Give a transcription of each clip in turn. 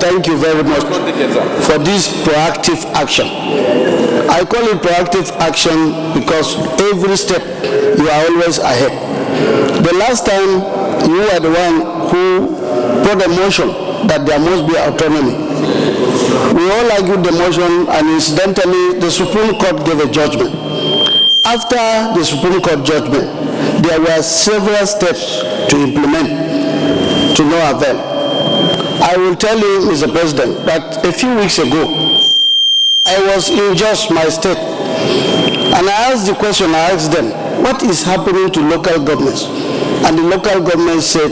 thank you very much for this proactive action. I call it proactive action because every step you are always ahead. The last time you were the one who brought a motion that there must be autonomy. We all argued the motion, and incidentally, the Supreme Court gave a judgment. After the Supreme Court judgment, there were several steps to implement to no avail. I will tell you, Mr. President, that a few weeks ago, I was in Jos, my state, and I asked the question, I asked them, what is happening to local governments? And the local government said,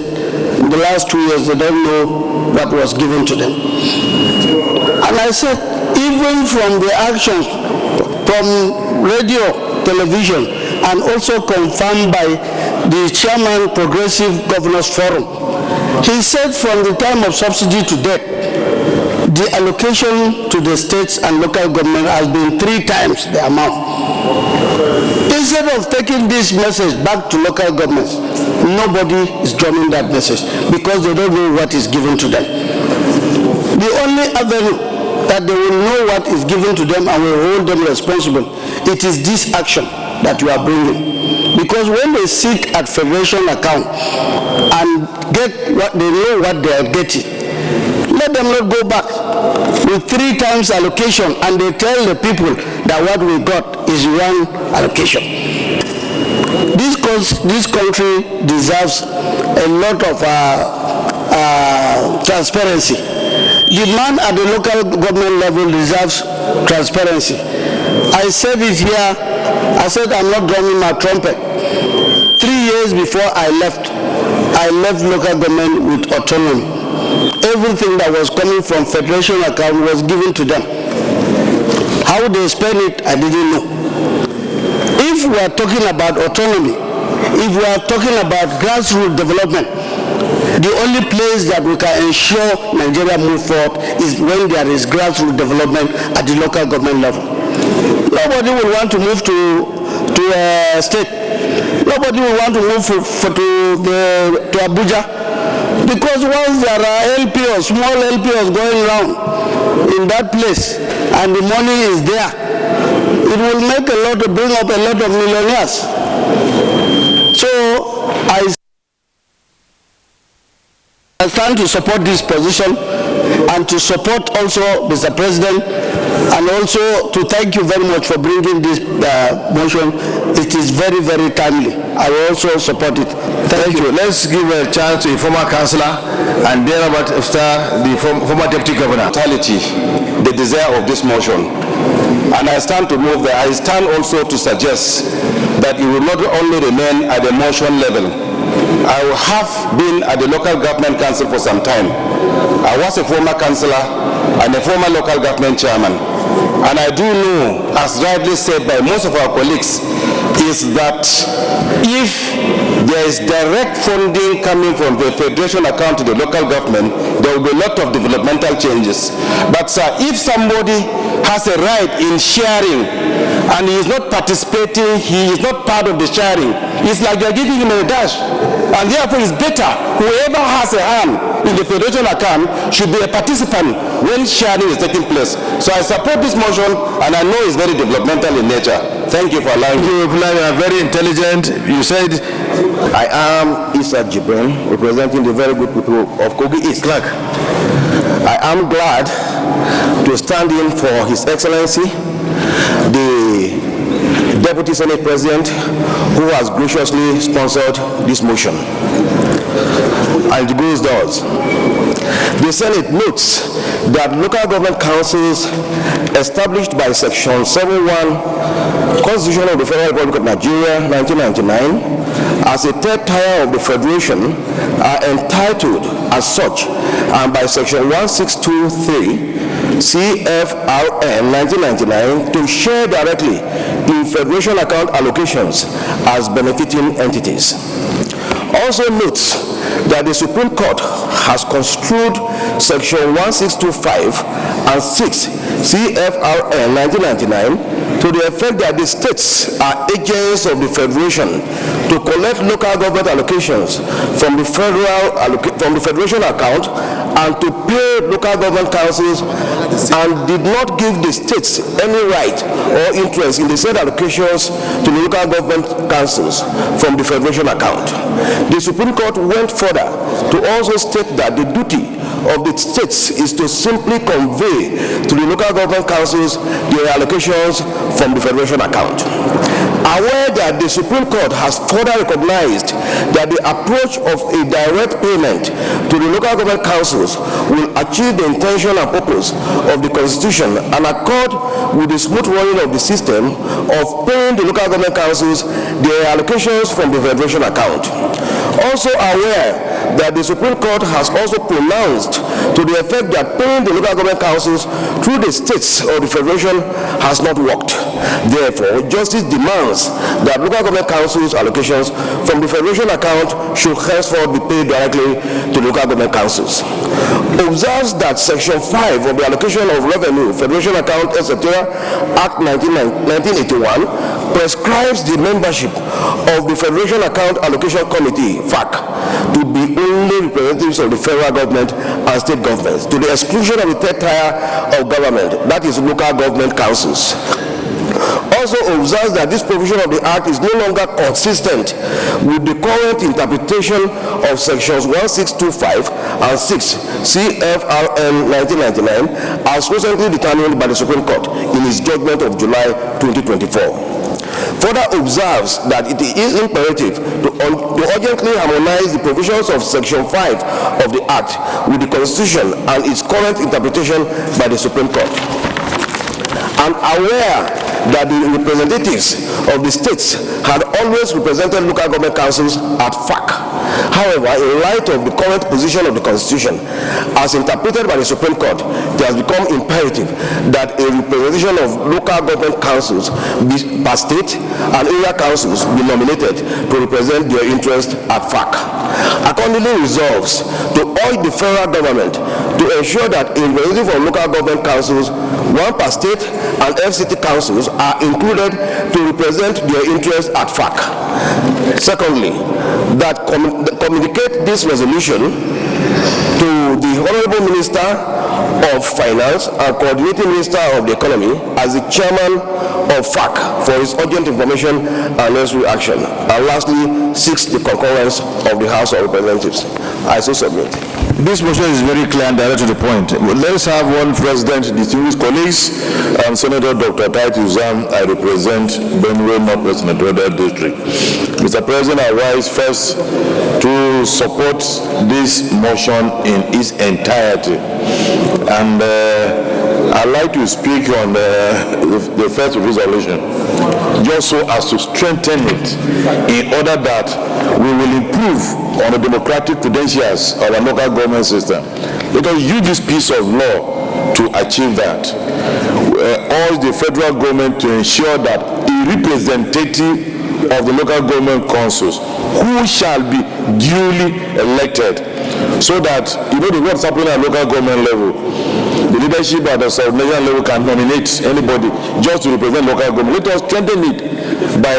in the last 2 years, they don't know what was given to them. And I said, even from the actions from radio, television, and also confirmed by the chairman, Progressive Governors Forum, he said from the time of subsidy to date, the allocation to the states and local government has been 3 times the amount. Instead of taking this message back to local governments, nobody is drumming that message because they don't know what is given to them. The only avenue that they will know what is given to them and will hold them responsible, it is this action that you are bringing. Because when they seek at federation account and get what they know what they are getting, let them not go back with 3 times allocation and they tell the people that what we got is 1 allocation. This country deserves a lot of transparency. The man at the local government level deserves transparency. I said it here, I said I'm not drumming my trumpet. 3 years before I left local government with autonomy. Everything that was coming from federation account was given to them. How they spend it, I didn't know. If we are talking about autonomy, if we are talking about grassroots development, the only place that we can ensure Nigeria move forward is when there is grassroots development at the local government level. Nobody will want to move to a state. Nobody will want to move to Abuja. Because once there are LPOs, small LPOs going around in that place, and the money is there, it will make bring up a lot of millionaires. So I stand to support this position and to support also Mr. President, and also to thank you very much for bringing this motion. It is very, very timely. I will also support it. Thank you. Let's give a chance to a former councillor and thereabout after the former deputy governor. The desire of this motion. And I stand to move that. I stand also to suggest that it will not only remain at the motion level. I have been at the local government council for some time. I was a former councillor and a former local government chairman. And I do know, as rightly said by most of our colleagues, is that if there is direct funding coming from the federation account to the local government, there will be a lot of developmental changes. But sir, if somebody has a right in sharing and he is not participating, he is not part of the sharing, it's like you're giving him a dash. And therefore it's better whoever has a hand in the federation account should be a participant when sharing is taking place. So I support this motion and I know it's very developmental in nature. Thank you for allowing me. You are very intelligent. You said, I am Issa Jibrin, representing the very good people of Kogi East. Clark. I am glad to stand in for His Excellency, the Deputy Senate President, who has graciously sponsored this motion. And it goes thus. The Senate notes that local government councils established by Section 71 Constitution of the Federal Republic of Nigeria, 1999, as a third tier of the Federation are entitled as such, and by Section 1623 CFRN 1999 to share directly in Federation account allocations as benefiting entities. Also notes that the Supreme Court has construed Section 1625 and 6 CFRN 1999 to the effect that the states are agents of the Federation to collect local government allocations from the Federation account and to pay local government councils and did not give the states any right or interest in the said allocations to the local government councils from the federation account. The Supreme Court went further to also state that the duty of the states is to simply convey to the local government councils their allocations from the federation account. Aware that the Supreme Court has further recognized that the approach of a direct payment to the local government councils will achieve the intention and purpose of the Constitution and accord with the smooth running of the system of paying the local government councils their allocations from the federation account. Also aware that the Supreme Court has also pronounced to the effect that paying the local government councils through the states or the federation has not worked. Therefore, justice demands that local government councils allocations from the federation account should henceforth be paid directly to local government councils. Observes that Section 5 of the Allocation of Revenue, Federation Account, etc. Act 1981 prescribes the membership of the Federation Account Allocation Committee, FAC, to be only representatives of the federal government and state governments, to the exclusion of the third tier of government, that is local government councils. Also observes that this provision of the Act is no longer consistent with the current interpretation of sections 1625 and 6 CFRN 1999 as recently determined by the Supreme Court in its judgment of July 2024. Further observes that it is imperative to urgently harmonize the provisions of Section 5 of the Act with the Constitution and its current interpretation by the Supreme Court. And aware that the representatives of the states had always represented local government councils at FAC. However, in light of the current position of the Constitution, as interpreted by the Supreme Court, it has become imperative that a representation of local government councils per state and area councils be nominated to represent their interest at FAC. Accordingly resolves to urge the federal government to ensure that a representative of local government councils, one per state, and FCT councils are included to represent their interests at FAC. Secondly, that communicate this resolution to the Honorable Minister of Finance and Coordinating Minister of the Economy as the Chairman of FAC for his urgent information and necessary action. And lastly, seeks the concurrence of the House of Representatives. I so submit. This motion is very clear and direct to the point. Let's have one president, distinguished colleagues. I'm Senator Dr. Titus Zam. I represent Benue Northwest Senatorial District. Mr. President, I rise first to support this motion in its entirety. And I'd like to speak on the first resolution, just so as to strengthen it in order that we will improve on the democratic credentials of our local government system. Let us use this piece of law to achieve that. Urge the federal government to ensure that a representative of the local government councils who shall be duly elected, so that what's happening at local government level, the leadership at the subnational level can nominate anybody just to represent local government. Let us strengthen it by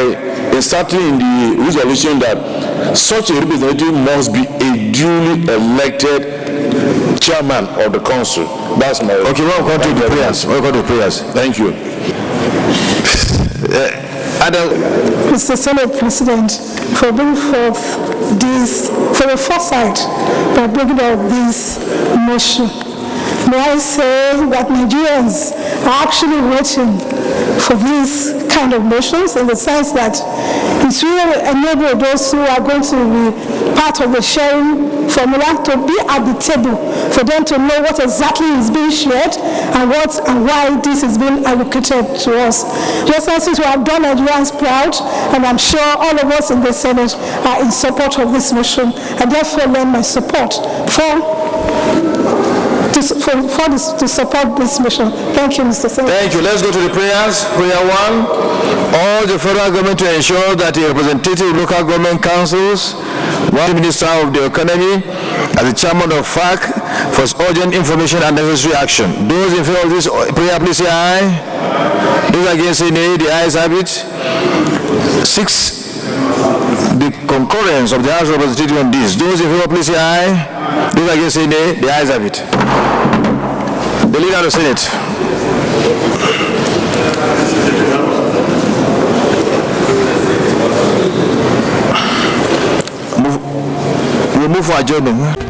inserting in the resolution that such a representative must be a duly elected chairman of the council. That's my... Okay, welcome to the prayers. Welcome to the prayers. Thank you. Mr. Senate President, for bringing forth this, for the foresight by bringing out this motion. May I say that Nigerians are actually waiting for these kind of motions, in the sense that it will enable those who are going to be part of the sharing formula to be at the table, for them to know what exactly is being shared and what and why this is being allocated to us. Just as we have done Nigerians proud, and I'm sure all of us in the Senate are in support of this motion, and therefore lend my support to support this motion. Thank you, Mr. Senator. Thank you. Let's go to the prayers. Prayer 1. All the federal government to ensure that the representative local government councils, one Minister of the Economy, as the Chairman of FAC, for urgent information and necessary action. Those in favor of this prayer, please say aye. Those against say nay. The ayes have it. 6. The concurrence of the House of Representatives on this. Those in favor, please say aye. Those against say nay, the ayes have it. The leader of the Senate. We'll move for adjournment.